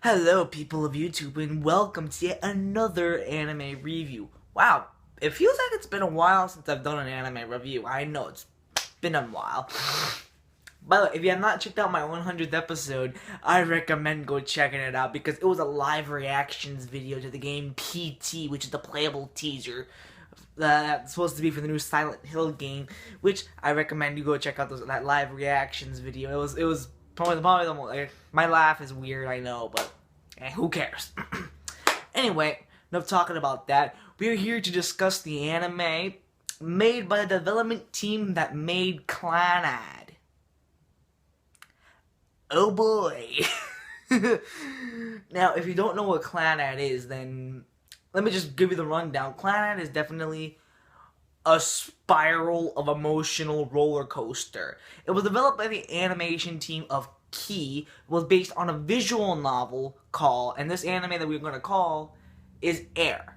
Hello, people of YouTube, and welcome to yet another anime review. Wow, it feels like it's been a while since I've done an anime review. I know it's been a while. By the way, if you have not checked out my 100th episode, I recommend go checking it out because it was a live reactions video to the game PT, which is the playable teaser that's supposed to be for the new Silent Hill game, which I recommend you go check out that live reactions video. It was probably the most, my laugh is weird, I know, but who cares? Anyway, enough talking about that. We're here to discuss the anime made by the development team that made Clannad. Oh boy. Now, if you don't know what Clannad is, then let me just give you the rundown. Clannad is definitely a spiral of emotional roller coaster. It was developed by the animation team of Key, was based on a visual novel called, and this anime that we're going to call is Air.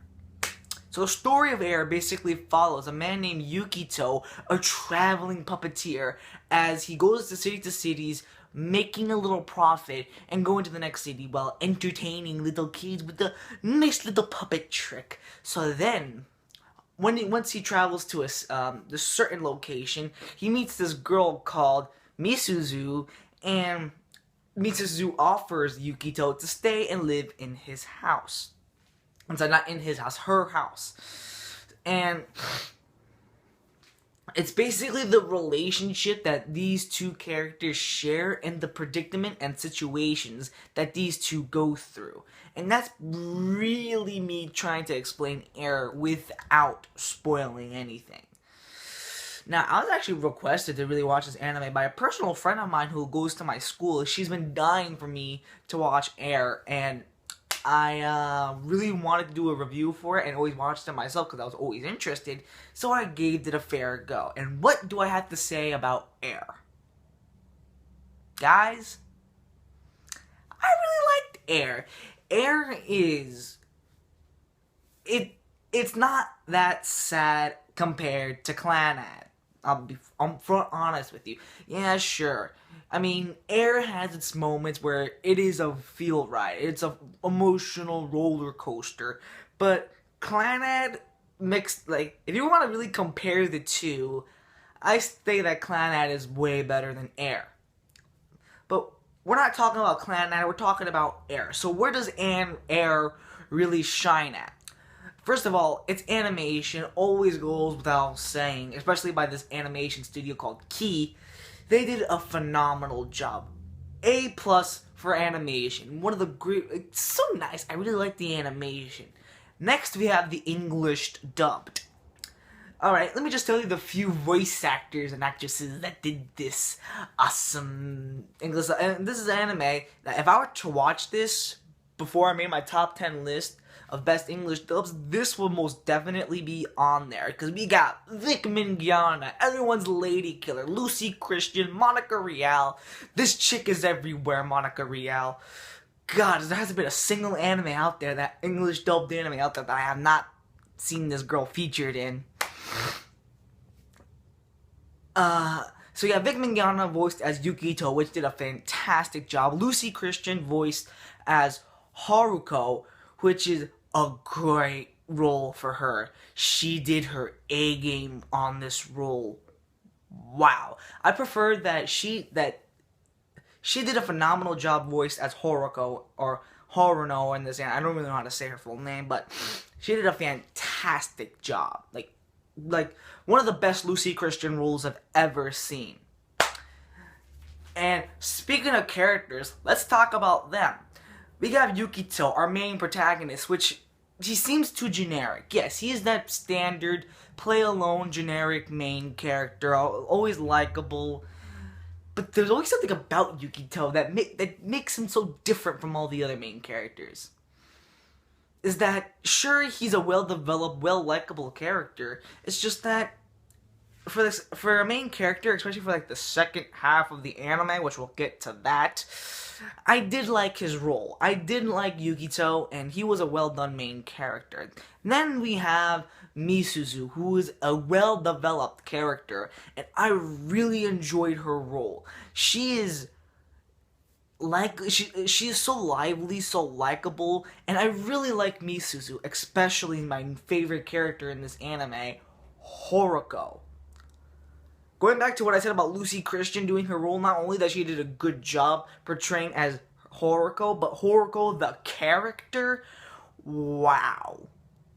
So the story of Air basically follows a man named Yukito, a traveling puppeteer, as he goes to cities, making a little profit, and going to the next city while entertaining little kids with a nice little puppet trick. So then, once he travels to a certain location, he meets this girl called Misuzu, and Misuzu offers Yukito to stay and live in his house. I'm sorry, not in his house, her house. And it's basically the relationship that these two characters share and the predicament and situations that these two go through. And that's really me trying to explain Air without spoiling anything. Now, I was actually requested to really watch this anime by a personal friend of mine who goes to my school. She's been dying for me to watch Air, and I really wanted to do a review for it and always watched it myself because I was always interested, so I gave it a fair go. And what do I have to say about Air? Guys, I really liked Air. Air is... It's not that sad compared to Clannad. I'm honest with you. Yeah, sure. I mean, Air has its moments where it is a feel ride. It's a emotional roller coaster. But Clannad mixed, like, if you want to really compare the two, I say that Clannad is way better than Air. But we're not talking about Clannad, we're talking about Air. So where does Air really shine at? First of all, its animation always goes without saying, especially by this animation studio called Key. They did a phenomenal job. A+ for animation. One of the great... It's so nice. I really like the animation. Next, we have the English dubbed. Alright, let me just tell you the few voice actors and actresses that did this awesome English... And this is an anime that if I were to watch this before I made my top 10 list of best English dubs, this will most definitely be on there. Because we got Vic Mignogna, everyone's lady killer, Lucy Christian, Monica Rial. This chick is everywhere, Monica Rial. God, there hasn't been a single anime out there, that English dubbed anime out there, that I have not seen this girl featured in. So yeah, Vic Mignogna voiced as Yukito, which did a fantastic job. Lucy Christian voiced as Haruko, which is a great role for her. She did her A game on this role. Wow. I prefer that she did a phenomenal job voiced as Haruko, or Haruno in this. I don't really know how to say her full name, but she did a fantastic job. Like one of the best Lucy Christian roles I've ever seen. And speaking of characters, let's talk about them. We have Yukito, our main protagonist, which he seems too generic. Yes, he is that standard play-alone generic main character, always likable. But there's always something about Yukito that makes him so different from all the other main characters. Is that, sure, he's a well-developed, well-likable character. It's just that for a main character, especially for like the second half of the anime, which we'll get to that, I did like his role. I did like Yukito, and he was a well-done main character. Then we have Misuzu, who is a well-developed character, and I really enjoyed her role. She is she is so lively, so likable, and I really like Misuzu, especially my favorite character in this anime, Horuko. Going back to what I said about Lucy Christian doing her role, not only that she did a good job portraying as Horuko, but Horuko the character, wow.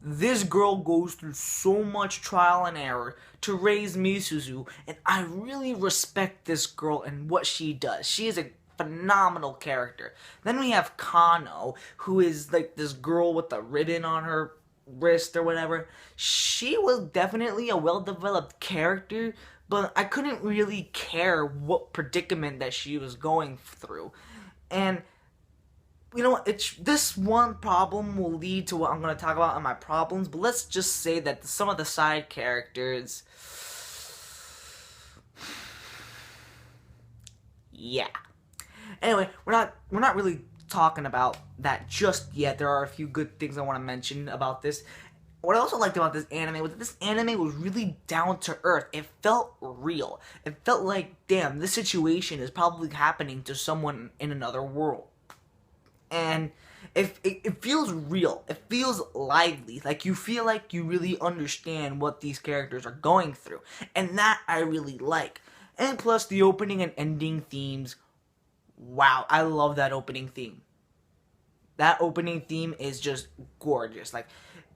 This girl goes through so much trial and error to raise Misuzu, and I really respect this girl and what she does. She is a phenomenal character. Then we have Kano, who is like this girl with the ribbon on her wrist or whatever. She was definitely a well-developed character, but I couldn't really care what predicament that she was going through. And you know, this one problem will lead to what I'm going to talk about in my problems, but let's just say that some of the side characters, yeah. Anyway, we're not really talking about that just yet. There are a few good things I want to mention about this. What I also liked about this anime was that this anime was really down to earth. It felt real. It felt like, damn, this situation is probably happening to someone in another world. And it feels real. It feels lively. Like, you feel like you really understand what these characters are going through. And that I really like. And plus, the opening and ending themes. Wow, I love that opening theme. That opening theme is just gorgeous. Like,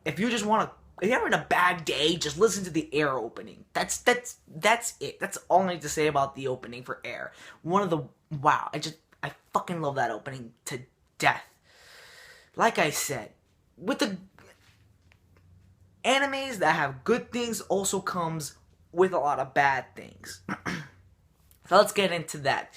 if you just want to, if you're having a bad day, just listen to the Air opening. That's it. That's all I need to say about the opening for Air. Wow, I fucking love that opening to death. Like I said, with the animes that have good things also comes with a lot of bad things. So let's get into that.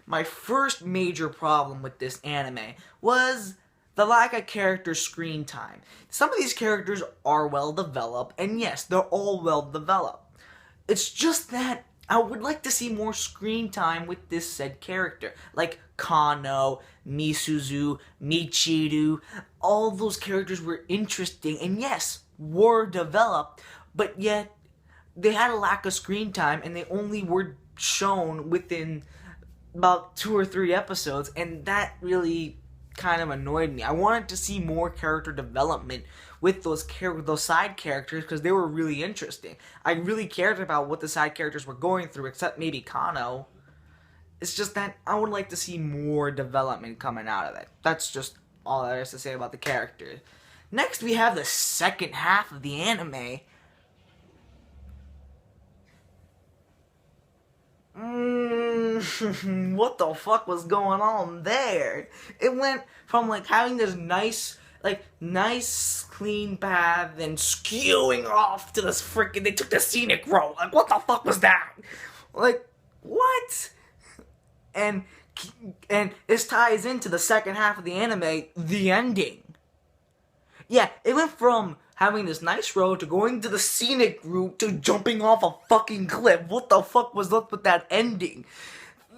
My first major problem with this anime was the lack of character screen time. Some of these characters are well developed, and yes, they're all well developed. It's just that I would like to see more screen time with this said character. Like Kano, Misuzu, Michiru. All those characters were interesting and yes, were developed, but yet they had a lack of screen time and they only were shown within about 2 or 3 episodes, and that really kind of annoyed me. I wanted to see more character development with those side characters because they were really interesting. I really cared about what the side characters were going through, except maybe Kano. It's just that I would like to see more development coming out of it. That's just all there is to say about the characters. Next, we have the second half of the anime. What the fuck was going on there? It went from like having this nice clean path and skewing off to this freaking, they took the scenic road. Like, what the fuck was that? Like, what? And this ties into the second half of the anime, the ending. Yeah, it went from having this nice road to going to the scenic route to jumping off a fucking cliff. What the fuck was up with that ending?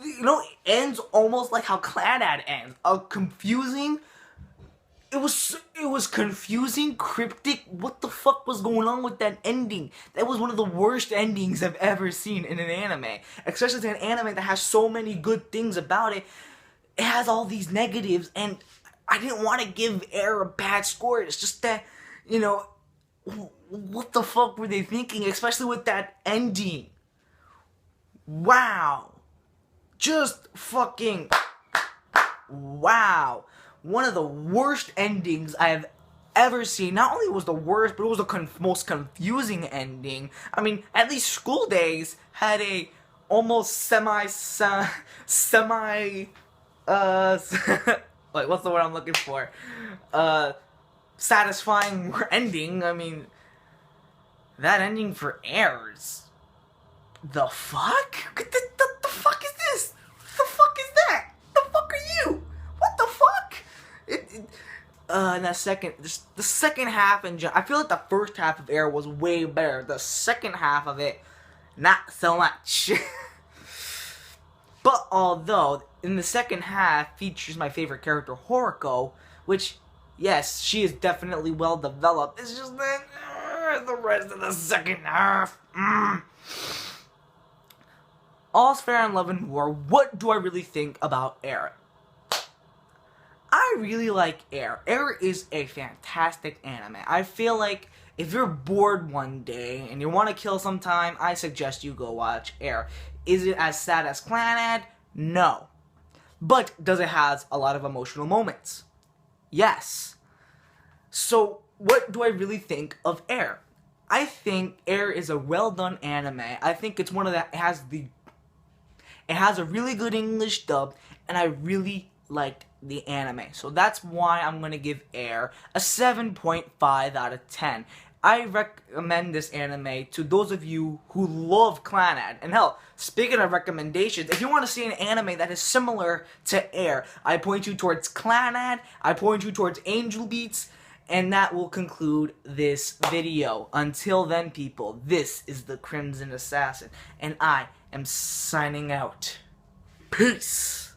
You know, it ends almost like how Clannad ends. Confusing. It was confusing, cryptic. What the fuck was going on with that ending? That was one of the worst endings I've ever seen in an anime. Especially to an anime that has so many good things about it. It has all these negatives, and I didn't want to give Air a bad score. It's just that, you know, what the fuck were they thinking? Especially with that ending. Wow. Just fucking wow. One of the worst endings I have ever seen. Not only was the worst, but it was the most confusing ending. I mean, at least School Days had a almost semi like, what's the word I'm looking for? Satisfying ending. I mean, that ending for Airs. The fuck? The fuck is this? The fuck is that? The fuck are you? What the fuck? And the second half, I feel like the first half of Air was way better. The second half of it, not so much. But although, in the second half features my favorite character, Horuko, which, yes, she is definitely well developed. It's just that the rest of the second half. All's fair in love and war. What do I really think about Air? I really like Air. Air is a fantastic anime. I feel like if you're bored one day and you want to kill some time, I suggest you go watch Air. Is it as sad as Clannad? No. But does it has a lot of emotional moments? Yes. So, what do I really think of Air? I think Air is a well done anime. I think it's one of that it has a really good English dub, and I really liked the anime. So that's why I'm gonna give Air a 7.5 out of 10. I recommend this anime to those of you who love Clannad. And hell, speaking of recommendations, if you want to see an anime that is similar to Air, I point you towards Clannad, I point you towards Angel Beats, and that will conclude this video. Until then, people, this is the Crimson Assassin, and I am signing out. Peace!